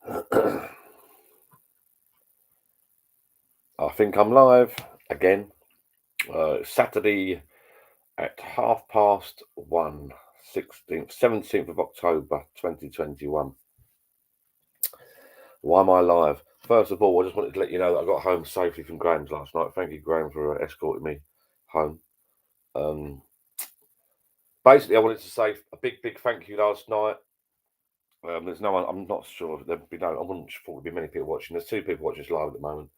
I think I'm live again. Saturday at 1:30, 17th of October 2021. Why am I live? First of all, I just wanted to let you know that I got home safely from Graham's last night. Thank you, Graham, for escorting me home. Um, Basically, I wanted to say a big thank you last night. There's no one, I'm not sure, there'd be no, I wouldn't thought there'd be many people watching. There's 2 people watching us live at the moment.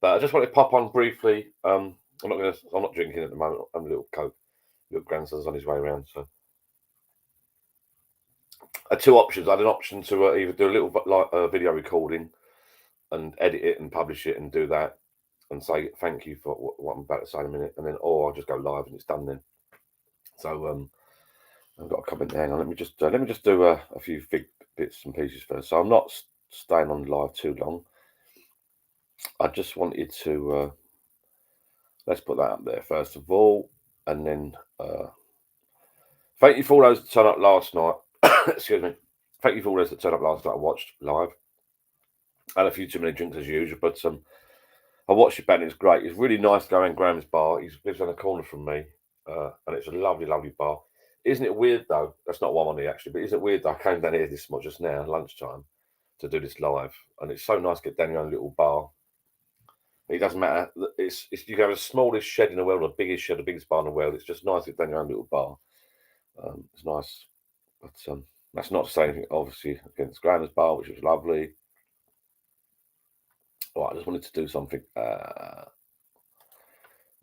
But I just wanted to pop on briefly. I'm not drinking at the moment. I'm a little coke. Your grandson's on his way around. So, 2 options. I had an option to either do a little video recording and edit it and publish it and do that and say thank you for what I'm about to say in a minute, and then or I'll just go live and it's done then. So I've got a comment there. Hang on, let me just do a few big bits and pieces first. So I'm not staying on live too long. I just wanted to let's put that up there first of all, and then thank you for all those that turned up last night. Excuse me. Thank you for all those that turned up last night. I watched live. I had a few too many drinks as usual, but I watched it back and it's great. It's really nice to go in Graham's bar. He lives on the corner from me, and it's a lovely bar. Isn't it weird though? That's not why I'm on here actually, but isn't it weird that I came down here this much just now, lunchtime, to do this live? And it's so nice to get down your own little bar. It doesn't matter. It's you can have the smallest shed in the world, or the biggest shed, the biggest bar in the world. It's just nice to get down your own little bar. It's nice, but that's not to say anything obviously against Graham's bar, which was lovely. Right, I just wanted to do something.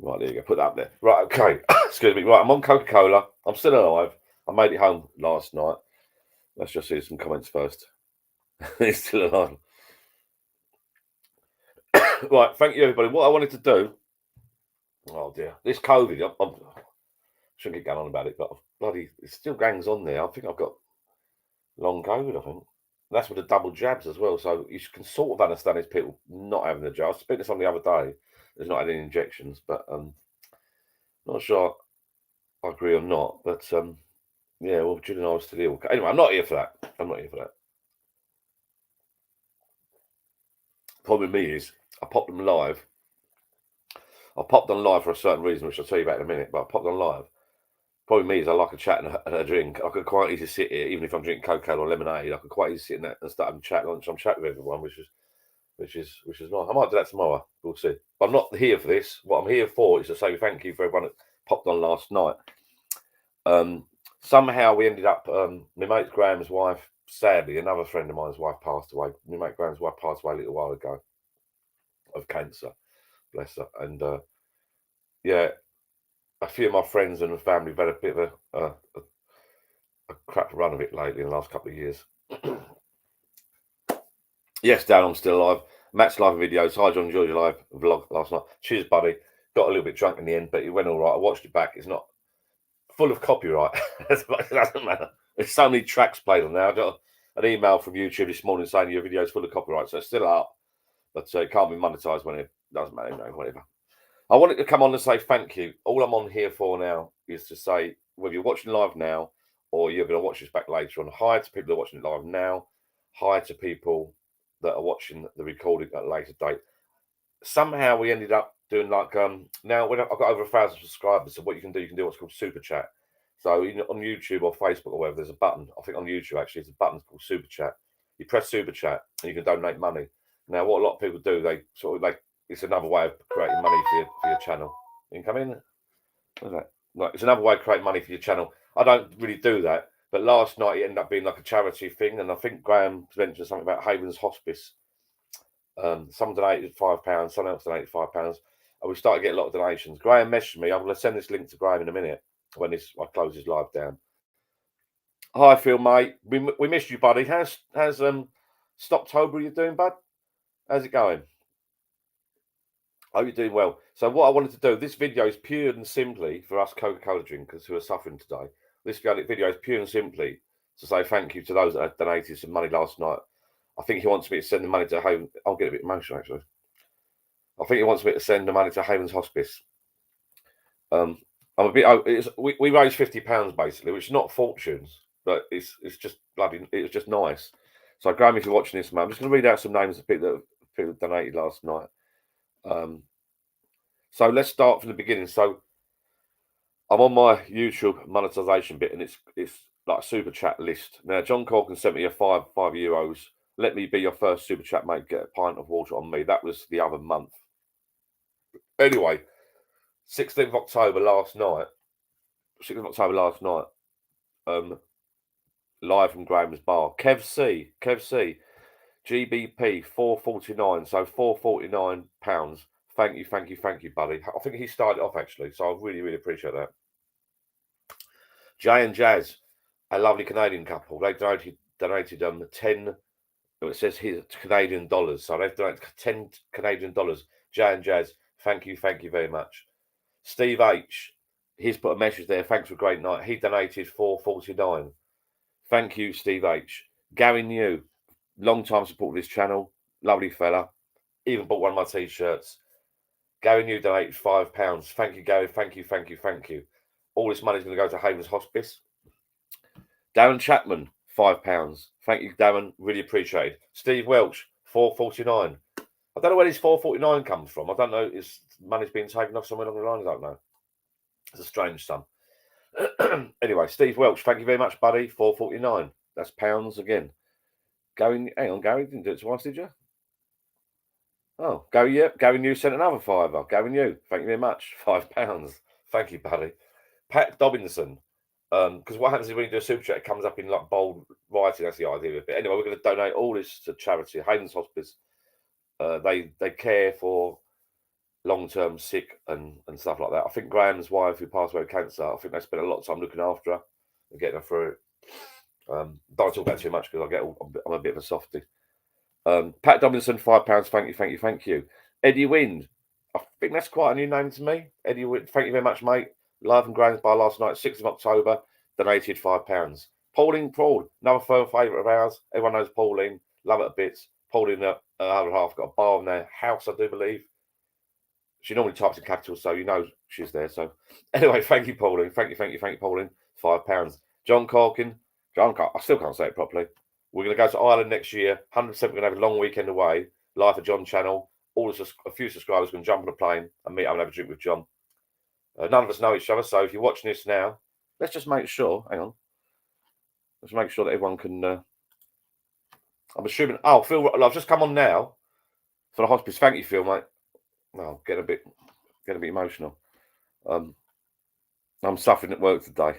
Right, there you go. Put that up there. Right, okay. Excuse me. Right, I'm on Coca-Cola. I'm still alive. I made it home last night. Let's just see some comments first. He's still alive. Right, thank you, everybody. What I wanted to do. Oh dear, this COVID. I shouldn't get going on about it, but bloody, it still gangs on there. I think I've got long COVID. I think that's with the double jabs as well. So you can sort of understand these people not having the jab. I was speaking to someone the other day. There's not had any injections, but not sure I agree or not. But yeah, well, Julie and I was still here. Anyway, I'm not here for that. I'm not here for that. Problem with me is I popped them live. I popped on live for a certain reason, which I'll tell you about in a minute. But I popped on live. Problem with me is I like a chat and a drink. I could quite easily sit here, even if I'm drinking Coca-Cola or lemonade. I could quite easily sit in there and start having chat lunch. I'm chatting with everyone, which is nice. I might do that tomorrow. We'll see. But I'm not here for this. What I'm here for is to say thank you for everyone that popped on last night. Somehow we ended up. My mate Graham's wife, sadly, another friend of mine's wife passed away. My mate Graham's wife passed away a little while ago of cancer. Bless her. And yeah, a few of my friends and family have had a bit of a crap run of it lately in the last couple of years. Yes, Dan, I'm still alive. Matt's live videos. Hi, John, George, live vlog last night. Cheers, buddy. Got a little bit drunk in the end, but it went all right. I watched it back. It's not full of copyright. It doesn't matter. There's so many tracks played on there. I got an email from YouTube this morning saying your video is full of copyright, so it's still up, but it can't be monetized when it doesn't matter. Whatever. I wanted to come on and say thank you. All I'm on here for now is to say, whether you're watching live now or you're going to watch this back later on, hi to people that are watching it live now. Hi to people that are watching the recording at a later date. Somehow we ended up doing like now when I've got over 1,000 subscribers. So what you can do what's called super chat. So on YouTube or Facebook or wherever, there's a button. I think on YouTube actually, it's a button called super chat. You press super chat and you can donate money. Now what a lot of people do, they sort of like it's another way of creating money for your channel. You can come in. What's that? Like it's another way of creating money for your channel. I don't really do that. But last night it ended up being like a charity thing, and I think Graham mentioned something about Haven's Hospice. Someone donated £5, someone else donated £5, and we started getting a lot of donations. Graham messaged me. I'm going to send this link to Graham in a minute when I close his live down. Hi, Phil, mate. We missed you, buddy. How's Stoptober you doing, bud? How's it going? Hope you're doing well. So what I wanted to do, this video is pure and simply for us Coca-Cola drinkers who are suffering today. This video is pure and simply to say thank you to those that donated some money last night. I think he wants me to send the money to Haven. I'll get a bit emotional, actually. I think he wants me to send the money to Haven's Hospice. I'm a bit. We raised £50 basically, which is not fortunes, but it's just bloody. It was just nice. So, Graham, if you're watching this, man, I'm just going to read out some names of people that donated last night. So let's start from the beginning. So I'm on my YouTube monetization bit, and it's like a super chat list. Now, John Corkin sent me a €5. Let me be your first super chat, mate. Get a pint of water on me. That was the other month. Anyway, 16th of October last night. 6th of October last night. Live from Graham's Bar. Kev C. GBP 4.49. So £4.49. Thank you, buddy. I think he started off actually, so I really, really appreciate that. Jay and Jazz, a lovely Canadian couple. They donated 10. It says here Canadian dollars, so they've donated 10 Canadian dollars. Jay and Jazz, thank you very much. Steve H, he's put a message there. Thanks for a great night. He donated 4.49. Thank you, Steve H. Gary New, long time support of this channel, lovely fella. Even bought one of my t-shirts. Gary New donated £5. Thank you, Gary. Thank you. All this money is going to go to Havens Hospice. Darren Chapman, £5. Thank you, Darren. Really appreciate it. Steve Welch, £4.49. I don't know where this £4.49 comes from. I don't know. Is money's being taken off somewhere along the line? I don't know. It's a strange sum. Anyway, Steve Welch, thank you very much, buddy. £4.49. That's pounds again. Hang on, Gary, didn't do it twice, did you? Oh, Gary New sent another £5. Gary New, thank you very much. £5. Thank you, buddy. Pat Dobinson. Because what happens is when you do a super chat, it comes up in like bold writing. That's the idea of it. Anyway, we're going to donate all this to charity, Hayden's Hospice. They care for long-term sick and stuff like that. I think Graham's wife, who passed away with cancer, I think they spent a lot of time looking after her and getting her through it. Don't talk about it too much because I'm a bit of a softie. Pat Dobinson, £5. Thank you. Eddie Wind, I think that's quite a new name to me. Eddie Wind, thank you very much, mate. Live from Graham's Bar last night, 6th of October, donated £5. Pauline Prawl, another firm favourite of ours. Everyone knows Pauline, love it a bit. Pauline, her other half, got a bar in their house, I do believe. She normally types in capitals, so you know she's there. So anyway, thank you, Pauline. Thank you, Pauline. £5. John Corkin. I still can't say it properly. We're going to go to Ireland next year. 100% we're going to have a long weekend away. Live at John channel. A few subscribers can jump on a plane and meet up and have a drink with John. None of us know each other, so if you're watching this now, let's just make sure. Hang on. Let's make sure that everyone can. I'm assuming. Oh, Phil, I've just come on now for the hospice. Thank you, Phil, mate. Oh, get a bit emotional. I'm suffering at work today.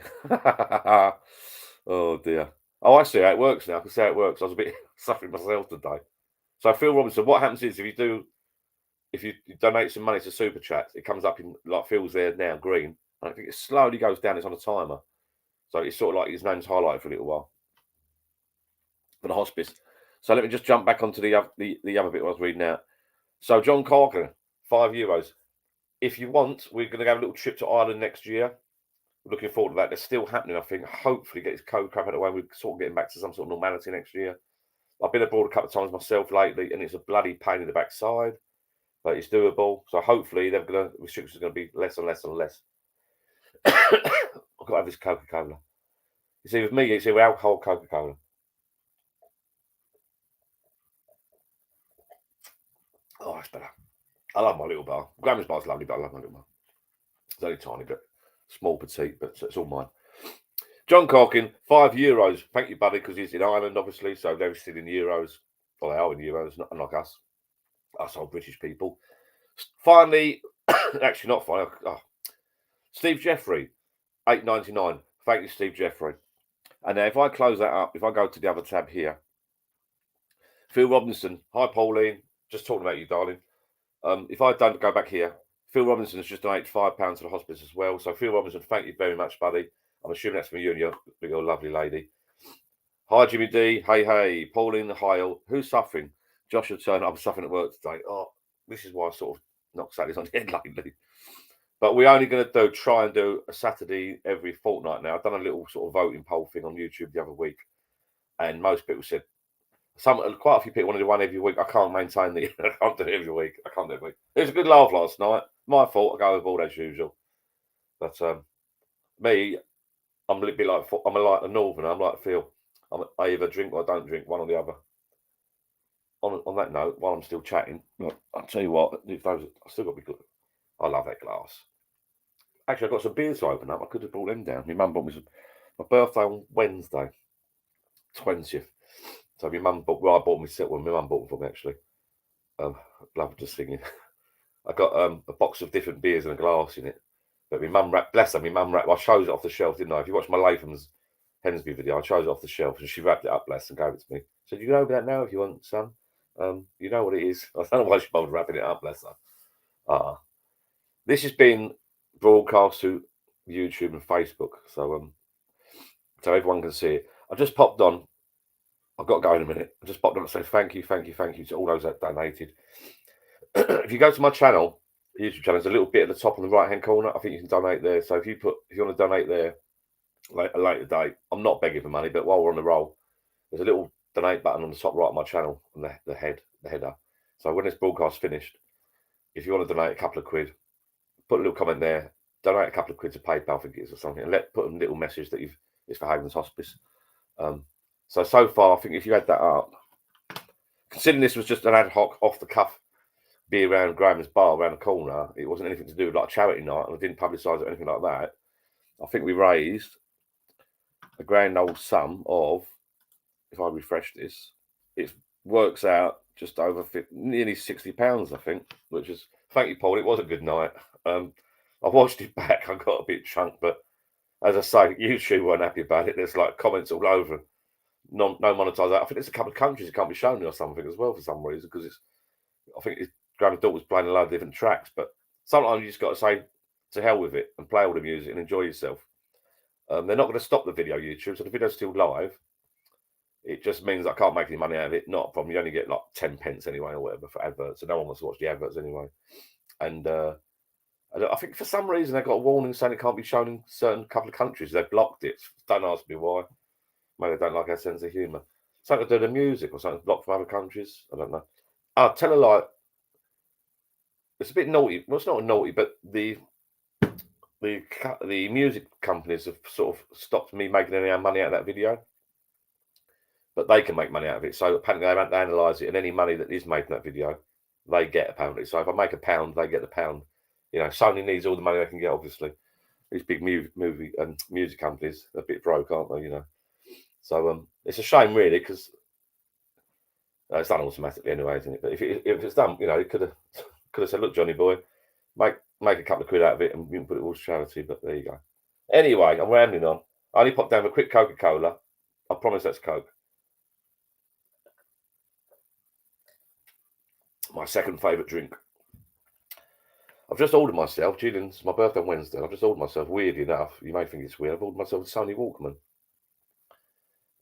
Oh dear. Oh, I see how it works now. I can see how it works. I was a bit suffering myself today. So Phil Robinson, what happens is if you donate some money to Super Chat, it comes up in like Phil's there now, green. And I think it slowly goes down. It's on a timer. So it's sort of like his name's highlighted for a little while. For the hospice. So let me just jump back onto the other bit I was reading out. So John Corker, €5. If you want, we're going to have a little trip to Ireland next year. We're looking forward to that. That's still happening, I think. Hopefully get his COVID crap out of the way. We're sort of getting back to some sort of normality next year. I've been abroad a couple of times myself lately, and it's a bloody pain in the backside, but it's doable. So hopefully restrictions are going to be less and less and less. I've got to have this Coca-Cola. You see, with me, it's either alcohol, Coca-Cola. Oh, it's better. I love my little bar. Graham's Bar's lovely, but I love my little bar. It's only tiny, but small, petite, but it's all mine. John Corkin, €5. Thank you, buddy, because he's in Ireland, obviously, so they're still in euros. Well, they are in euros, not unlike us. Us old British people. Finally, actually not finally. Oh, Steve Jeffrey, £8.99. Thank you, Steve Jeffrey. And now if I close that up, if I go to the other tab here, Phil Robinson, hi Pauline, just talking about you, darling. If I don't go back here, Phil Robinson has just donated £5 to the hospice as well. So Phil Robinson, thank you very much, buddy. I'm assuming that's for you and your lovely lady. Hi Jimmy D. Hey. Pauline Heil. Who's suffering? Joshua Turner. I'm suffering at work today. Oh, this is why I sort of knocked Saturdays on the head lately. But we're only going to try and do a Saturday every fortnight now. I've done a little sort of voting poll thing on YouTube the other week, and most people said quite a few people want to do one every week. I can't maintain the. I can't do it every week. I can't do it every week. It was a good laugh last night. My fault. I go overboard as usual. But me, I'm a little bit like I'm like a northerner. I'm like Phil. I either drink or I don't drink, one or the other. on that note, while I'm still chatting, look, I'll tell you what, if those, I still got to be good. I love that glass. Actually, I've got some beers to open up. I could have brought them down. My mum bought me some. My birthday on Wednesday, 20th. So my mum bought. Well, I bought myself. Well, my mum bought them for me actually. Love just singing. I got a box of different beers and a glass in it. But my mum wrapped. Bless her. My mum wrapped. I chose it off the shelf, didn't I? If you watch my Latham's Hensby video, I chose it off the shelf and she wrapped it up, bless, and gave it to me. Said, "You can open that now if you want, son. You know what it is." I don't know why she bothered wrapping it up, bless her. This has been broadcast to YouTube and Facebook, so everyone can see it. I just popped on. I've got to go in a minute. I just popped on to say thank you to all those that donated. If you go to my channel, YouTube channel, there's a little bit at the top on the right hand corner. I think you can donate there. So if you want to donate there a later date, I'm not begging for money, but while we're on the roll, there's a little donate button on the top right of my channel on the header. So when this broadcast finished, if you want to donate a couple of quid, put a little comment there. Donate a couple of quid to PayPal, I think it is, or something, and put a little message that it's for Havens Hospice. So far, I think if you add that up, considering this was just an ad hoc, off the cuff beer around Graham's bar around the corner, it wasn't anything to do with like a charity night, and I didn't publicise it or anything like that. I think we raised a grand old sum of, if I refresh this, it works out just over nearly £60, I think, which is, thank you, Paul. It was a good night. I watched it back. I got a bit drunk, but as I say, YouTube weren't happy about it. There's like comments all over. No monetization. I think there's a couple of countries it can't be shown or something as well for some reason, because I think his granddaughter was playing a load of different tracks. But sometimes you just got to say to hell with it and play all the music and enjoy yourself. They're not going to stop the video, YouTube, so the video's still live. It just means I can't make any money out of it. Not a problem. You only get like 10 pence anyway or whatever for adverts. So no one wants to watch the adverts anyway. And I think for some reason they got a warning saying it can't be shown in certain couple of countries. They've blocked it. Don't ask me why. Maybe they don't like our sense of humour. Something to do with the music or something blocked from other countries. I don't know. I'll tell a lie. It's a bit naughty. Well, it's not naughty, but the music companies have sort of stopped me making any money out of that video. But they can make money out of it. So apparently they analyse it, and any money that is made in that video, they get apparently. So if I make £1, they get the £1. You know, Sony needs all the money they can get, obviously. These big music companies are a bit broke, aren't they? You know. So it's a shame, really, because it's done automatically anyway, isn't it? But if it's done, you know, it could have said, "Look, Johnny boy, make a couple of quid out of it, and you can put it all to charity." But there you go. Anyway, I'm rambling on. I only popped down a quick Coca-Cola. I promise that's Coke. My second favourite drink. I've just ordered myself, Julian's my birthday on Wednesday. I've just ordered myself, weirdly enough, you may think it's weird, I've ordered myself a Sony Walkman.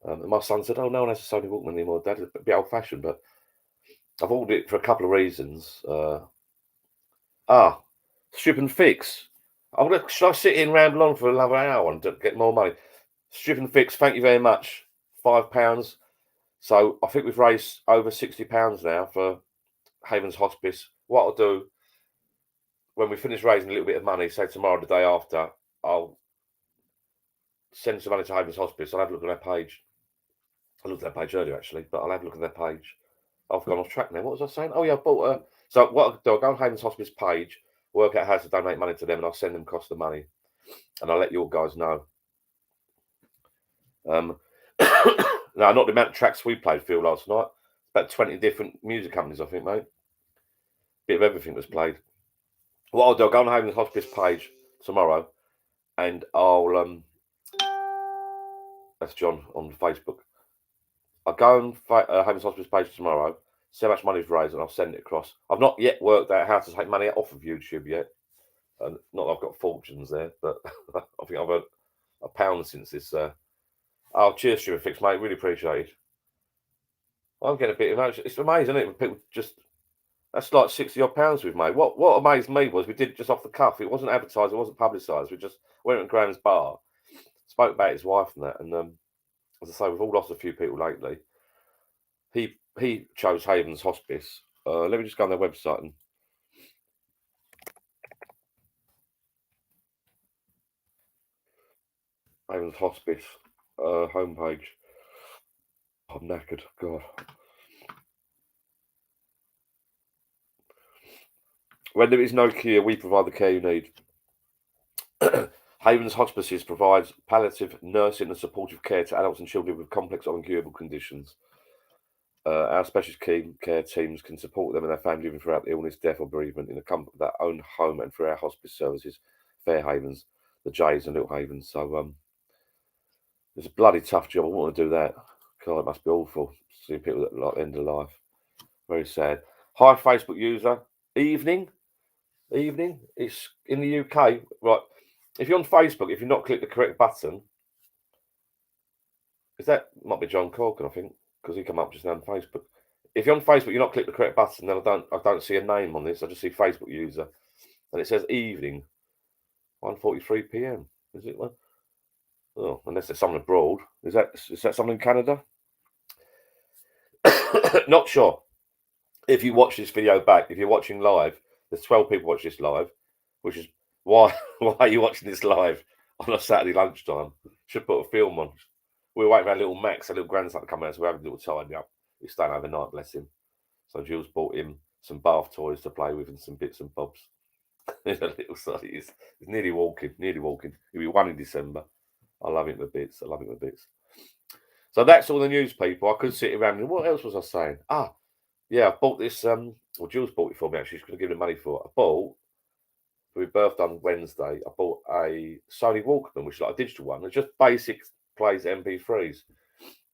And my son said, "Oh, no one has a Sony Walkman anymore, Dad. It's a bit old fashioned," but I've ordered it for a couple of reasons. Strip and fix. Should I sit here and ramble on for another hour and get more money? Strip and fix, thank you very much. £5. So I think we've raised over £60 now for Havens Hospice. What I'll do, when we finish raising a little bit of money, say tomorrow, the day after, I'll send some money to Havens Hospice. I'll have a look at their page. I looked at their page earlier, actually, but I'll have a look at their page. I've gone off track now. What was I saying? Oh, yeah, I bought a... So what I'll do, I'll go on Havens Hospice page, work out how to donate money to them, and I'll send them across the money. And I'll let you all guys know. No, not the amount of tracks we played, Phil, last night. About 20 different music companies, I think, mate. Bit of everything was played. What I'll do, I'll go on Havens Hospice page tomorrow, and I'll... That's John on Facebook. I'll go on Havens Hospice page tomorrow, see how much money's raised, and I'll send it across. I've not yet worked out how to take money off of YouTube yet. And not that I've got fortunes there, but I think I've earned £1 since this. Oh, cheers, Stuart Fix, mate. Really appreciate it. I'm getting a bit emotional. It's amazing, isn't it? When people just, that's like 60 odd pounds we've made. What amazed me was we did it just off the cuff. It wasn't advertised, it wasn't publicised. We just went to Graham's bar, spoke about his wife and that. And as I say, we've all lost a few people lately. He chose Havens Hospice. Let me just go on their website and Havens Hospice homepage. I'm knackered, God. When there is no cure, we provide the care you need. Havens Hospices provides palliative nursing and supportive care to adults and children with complex or incurable conditions. Our specialist care teams can support them and their family living throughout illness, death, or bereavement in the comfort of their own home and through our hospice services, Fair Havens, the J's and Little Havens. So it's a bloody tough job. I want to do that. God, it must be awful seeing people that like end of life. Very sad. Hi, Facebook user. Evening. It's in the UK. Right. If you're on Facebook, if you've not clicked the correct button, might be John Corkin, I think, because he come up just now on Facebook. If you're on Facebook, you're not clicked the correct button, then I don't see a name on this. I just see Facebook user, and it says evening, 1:43 p.m. Is it? Oh, unless there's someone abroad. Is that someone in Canada? Not sure. If you watch this video back, if you're watching live, there's 12 people watch this live, which is why are you watching this live on a Saturday lunchtime? Should put a film on. We were waiting for our little Max, our little grandson, to come out, so we're having a little tidy up. He's staying overnight, bless him. So Jules bought him some bath toys to play with and some bits and bobs. He's a little son. He's nearly walking. He'll be 1 in December. I love him to bits. So that's all the news, people. I could sit around and what else was I saying? Yeah, I bought this. Well, Jules bought it for me actually. She's going to give me money for it. I bought for my birthday on Wednesday. I bought a Sony Walkman, which is like a digital one. It's just basic plays MP3s.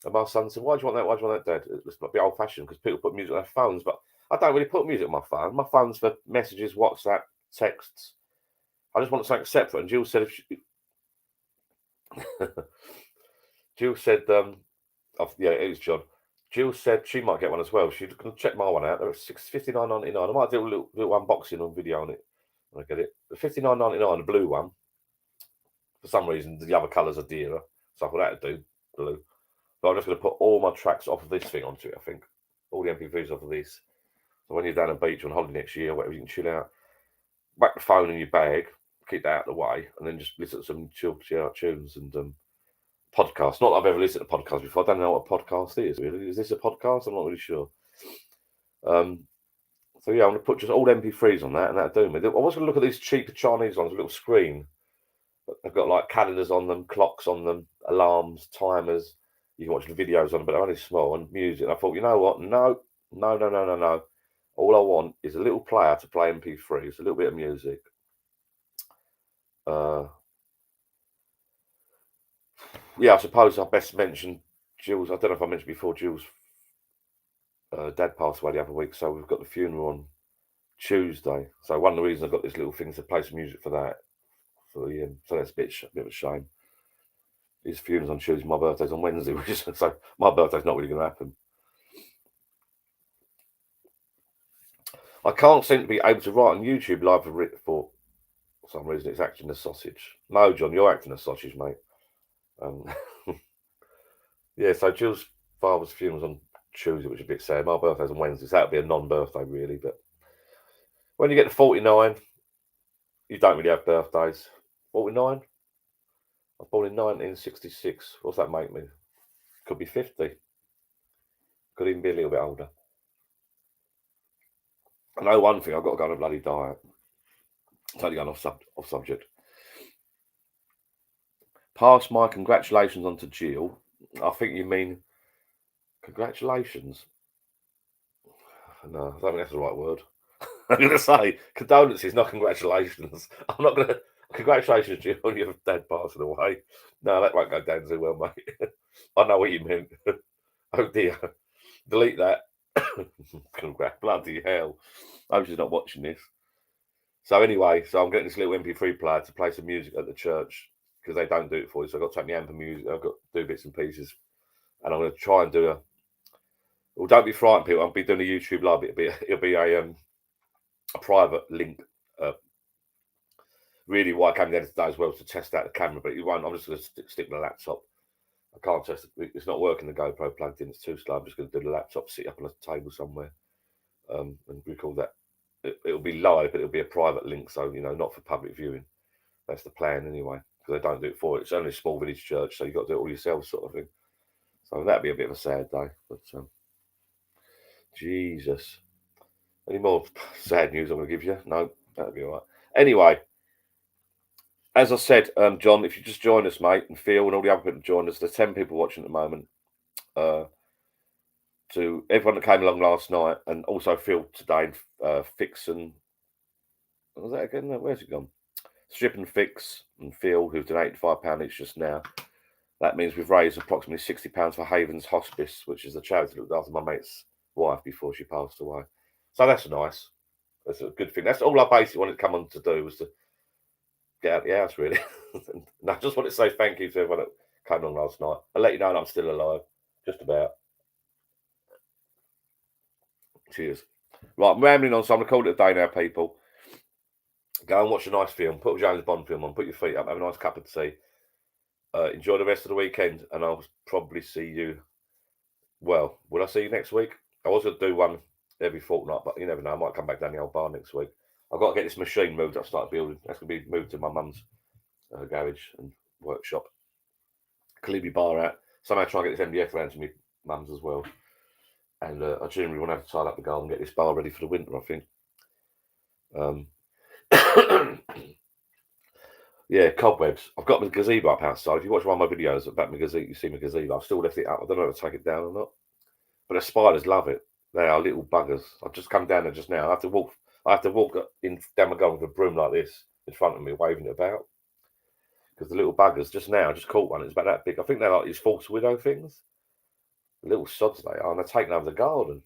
And my son said, "Why do you want that? Why do you want that, Dad? It's a bit old-fashioned because people put music on their phones, but I don't really put music on my phone. My phone's for messages, WhatsApp, texts. I just want something separate." And Jill said, Jill said, yeah, it is John. Jill said she might get one as well. She's going to check my one out. They're at $59.99. I might do a little unboxing on video on it when I get it. The $59.99, the blue one. For some reason, the other colours are dearer, so I thought that'd do blue. But I'm just going to put all my tracks off of this thing onto it, I think. All the MP3s off of this. So when you're down at the beach on holiday next year, whatever, you can chill out. Whack the phone in your bag, keep that out of the way, and then just listen to some chill out tunes and podcasts. Not that I've ever listened to podcasts before. I don't know what a podcast is, really. Is this a podcast? I'm not really sure. So yeah, I'm going to put just all MP3s on that, and that'll do me. I was going to look at these cheaper Chinese ones, a little screen. They've got like calendars on them, clocks on them, alarms, timers. You can watch the videos on them, but they're only small, and music. And I thought, you know what? No. All I want is a little player to play MP3s, a little bit of music. Yeah, I suppose I best mention Jill's. I don't know if I mentioned before, Jill's dad passed away the other week, so we've got the funeral on Tuesday. So one of the reasons I've got this little thing is to play some music for that. So that's a bit of a shame. His funeral's on Tuesday, my birthday's on Wednesday, so my birthday's not really going to happen. I can't seem to be able to write on YouTube live for some reason. It's acting a sausage. No, John, you're acting a sausage, mate. Yeah, so Jill's father's funeral's on Tuesday, which is a bit sad. My birthday's on Wednesday, so that would be a non-birthday, really. But when you get to 49, you don't really have birthdays. 49? I was born in 1966. What's that make me? Could be 50. Could even be a little bit older. I know one thing, I've got to go on a bloody diet. Totally going off subject. Pass my congratulations on to Jill. I think you mean congratulations. No, I don't think that's the right word. I'm going to say condolences, not congratulations. I'm not going to. Congratulations, Jill, on your dad passing away. No, that won't go down too well, mate. I know what you meant. Oh dear. Delete that. Congrats. Bloody hell. I hope she's not watching this. So anyway, I'm getting this little MP3 player to play some music at the church because they don't do it for you. So I've got to take my amp for music. I've got to do bits and pieces. And I'm going to try and do well, don't be frightened, people. I'll be doing a YouTube live. It'll be a private link. Really, why I came there today as well to test out the camera, but it won't. I'm just going to stick my laptop. I can't test it. It's not working. The GoPro plugged in. It's too slow. I'm just going to do the laptop, sit up on a table somewhere, and record that. It'll be live, but it'll be a private link, so not for public viewing. That's the plan anyway, because they don't do it for it. It's only a small village church, so you've got to do it all yourself, sort of thing. So that'd be a bit of a sad day, but Jesus. Any more sad news I'm going to give you? No, that'll be all right. Anyway, as I said, John, if you just join us, mate, and Phil and all the other people join us, there's 10 people watching at the moment. To everyone that came along last night, and also Phil today, Fix and what was that again? Where's it gone? Strip and Fix and Phil, who've donated £5 each just now. That means we've raised approximately £60 for Haven's Hospice, which is the charity that looked after my mate's wife before she passed away. So that's nice. That's a good thing. That's all I basically wanted to come on to do, was to get out of the house, really. And I just want to say thank you to everyone that came on last night. I'll let you know that I'm still alive, just about. Cheers. Right, I'm rambling on, so I'm going to call it a day now, people. Go and watch a nice film. Put a James Bond film on. Put your feet up. Have a nice cup of tea. Enjoy the rest of the weekend, and I'll probably see you. Well, will I see you next week? I was going to do one every fortnight, but you never know. I might come back down the old bar next week. I've got to get this machine moved. I've started building. That's going to be moved to my mum's garage and workshop. Clean my bar out. Somehow try and get this MDF around to my mum's as well. And I generally want to have to tie up the garden and get this bar ready for the winter, I think. Yeah, cobwebs. I've got my gazebo up outside. If you watch one of my videos about my gazebo, you see my gazebo. I've still left it up. I don't know if to take it down or not. But the spiders love it. They are little buggers. I've just come down there just now. I have to walk in down my garden with a broom like this in front of me, waving it about. Because the little buggers just now, I just caught one. It's about that big. I think they're like these false widow things. The little sods they are, and they're taking over the garden.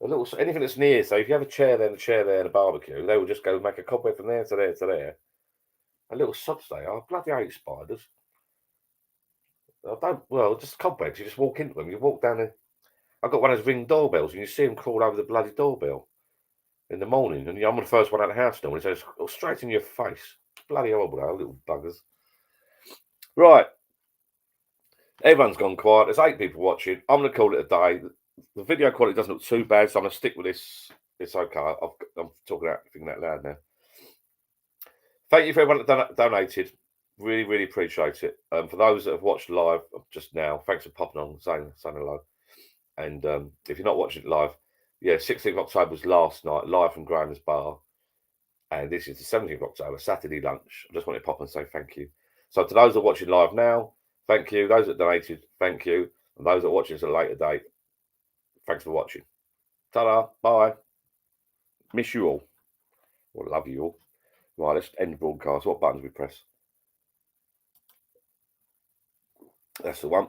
The little anything that's near. So if you have a chair there and a chair there and a barbecue, they will just go make a cobweb from there to there to there. A little sods they are. Bloody hate spiders. I don't. Well, just cobwebs. You just walk into them. You walk down there. I've got one of those ring doorbells, and you see them crawl over the bloody doorbell in the morning. And I'm the first one out of the house now, and it says straight in your face. Bloody horrible, though, little buggers. Right. Everyone's gone quiet. There's 8 people watching. I'm going to call it a day. The video quality doesn't look too bad, so I'm going to stick with this. It's okay. I'm thinking out loud now. Thank you for everyone that donated. Really, really appreciate it. For those that have watched live just now, thanks for popping on, saying hello. And if you're not watching it live, yeah, 16th of October was last night, live from Graham's Bar. And this is the 17th of October, Saturday lunch. I just want to pop and say thank you. So to those that are watching live now, thank you. Those that donated, thank you. And those that are watching at a later date, thanks for watching. Ta-da, bye. Miss you all. Well, love you all. Right, let's end the broadcast. What buttons we press? That's the one.